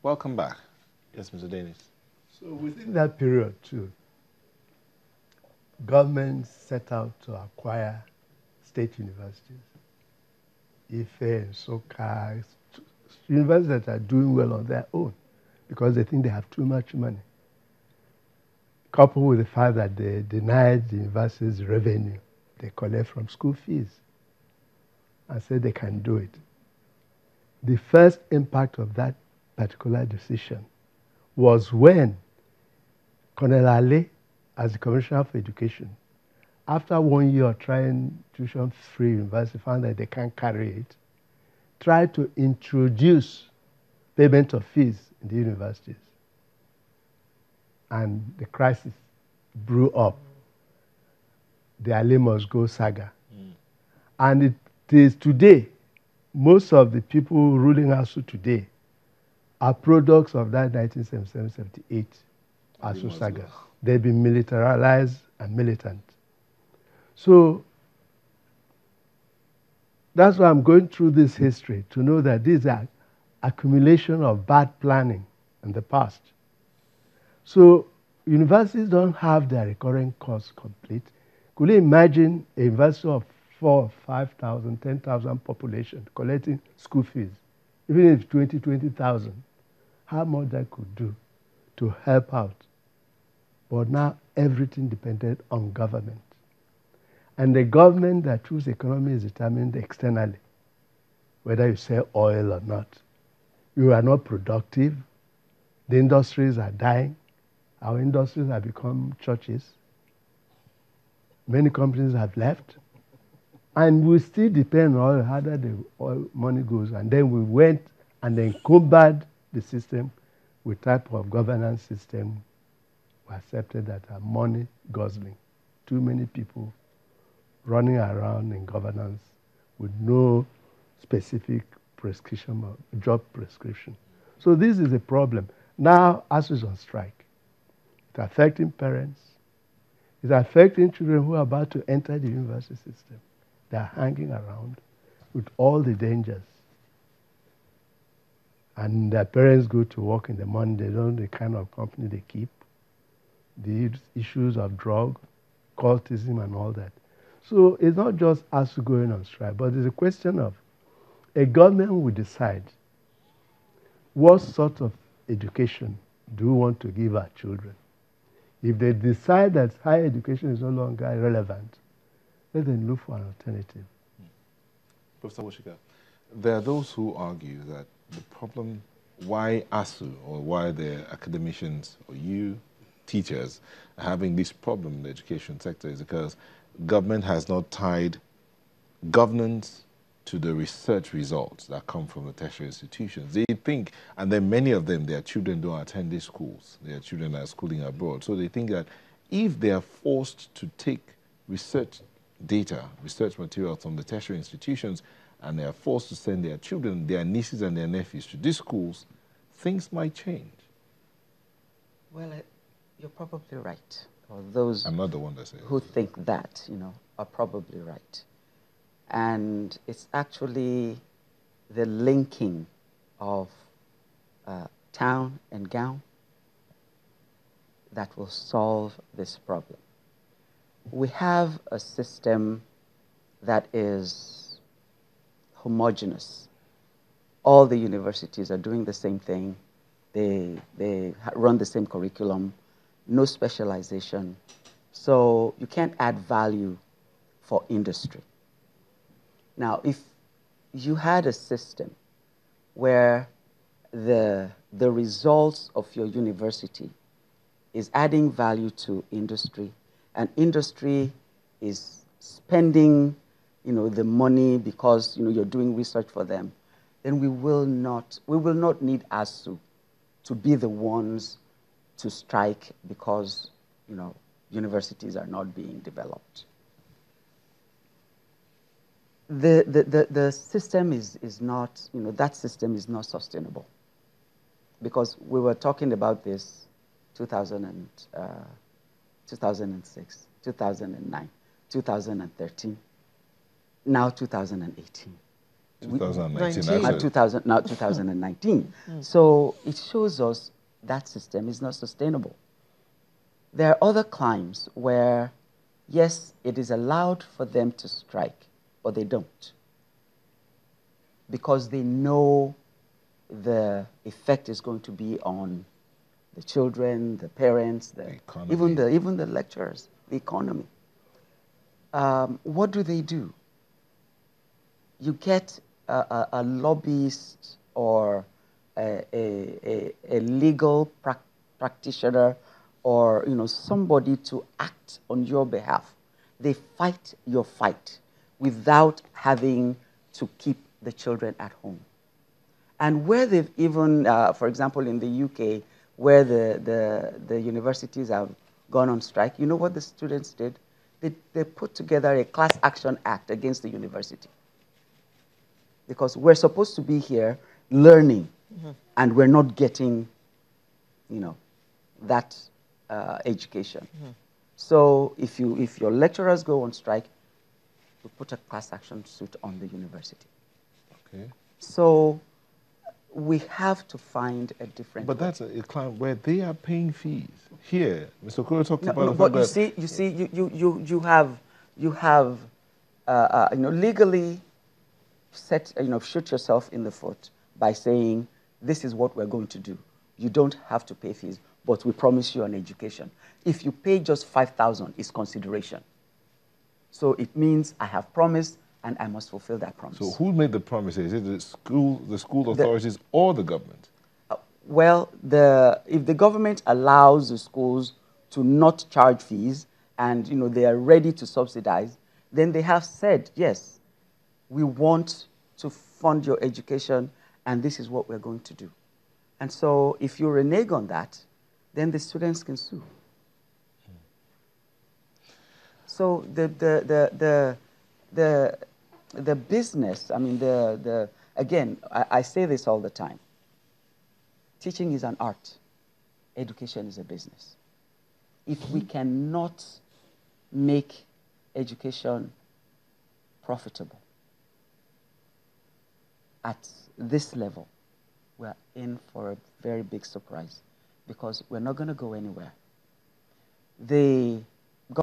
Welcome back. Yes, Mr. Dennis. So within that period too, governments set out to acquire state universities. Ife and Soka, universities that are doing well on their own because they think they have too much money. Coupled with the fact that they denied the universities revenue they collect from school fees and said they can do it. The first impact of that particular decision was when Colonel Ali, as the Commissioner for Education, after 1 year of trying tuition-free university, found that they can't carry it, tried to introduce payment of fees in the universities. And the crisis blew up. The Ali must go saga. And it is today, most of the people ruling ASUU today are products of that 1977-78 ASUU saga. They've been militarized and militant. So that's why I'm going through this history, to know that these are accumulation of bad planning in the past. So universities don't have their recurring costs complete. Could you imagine a university of 4,000, 5,000, 10,000 population collecting school fees, even if 20,000, how much that could do to help out? But now everything depended on government. And the government that choose economy is determined externally, whether you sell oil or not. You are not productive. The industries are dying. Our industries have become churches. Many companies have left. And we still depend on how the oil money goes. And then we went and then combined the system with type of governance system we accepted that are money guzzling. Too many people running around in governance with no specific prescription or job prescription. So this is a problem. Now ASUU is on strike. It's affecting parents. It's affecting children who are about to enter the university system. They are hanging around with all the dangers. And their parents go to work in the morning. They don't know the kind of company they keep. The issues of drug, cultism, and all that. So it's not just us going on strike, but it's a question of a government will decide what sort of education do we want to give our children. If they decide that higher education is no longer relevant, let them look for an alternative. Professor Woshika, there are those who argue that the problem why ASUU or why the academicians or you teachers are having this problem in the education sector is because government has not tied governance to the research results that come from the tertiary institutions. They think, and then many of them, their children don't attend these schools. Their children are schooling abroad. So they think that if they are forced to take research data, research materials from the tertiary institutions, and they are forced to send their children, their nieces and their nephews to these schools, things might change. Well, you're probably right. Or those I'm not the one that says who think that, are probably right. And it's actually the linking of town and gown that will solve this problem. We have a system that is homogeneous. All the universities are doing the same thing. They run the same curriculum, no specialization. So you can't add value for industry. Now, if you had a system where the results of your university is adding value to industry, and industry is spending, the money because you're doing research for them, then we will not need ASUU to be the ones to strike because universities are not being developed. The system is not, that system is not sustainable. Because we were talking about this 2006, 2009, 2013, now 2018. 2019, 19. actually. 2019. So it shows us that system is not sustainable. There are other climes where, yes, it is allowed for them to strike, but they don't. Because they know the effect is going to be on the children, the parents, even the lecturers, the economy. What do? You get a lobbyist or a legal practitioner or somebody to act on your behalf. They fight your fight without having to keep the children at home. And where they've even, for example, in the UK, where the universities have gone on strike, you know what the students did? They put together a class action act against the university. Because we're supposed to be here learning, and we're not getting, that education. So if your lecturers go on strike, you put a class action suit on the university. Okay. So we have to find a different But way. that's a client where they are paying fees. Here, Mr. Okoro talked about the But fact that... you have legally shoot yourself in the foot by saying, this is what we're going to do. You don't have to pay fees, but we promise you an education. If you pay just 5,000, it's consideration. So it means I have promised, and I must fulfill that promise. So who made the promise? Is it the school authorities, or the government? Well, if the government allows the schools to not charge fees, and they are ready to subsidize, then they have said, yes, we want to fund your education, and this is what we're going to do. And so if you renege on that, then the students can sue. So the business, again, I say this all the time. Teaching is an art. Education is a business. If we cannot make education profitable at this level, we're in for a very big surprise, because we're not going to go anywhere. The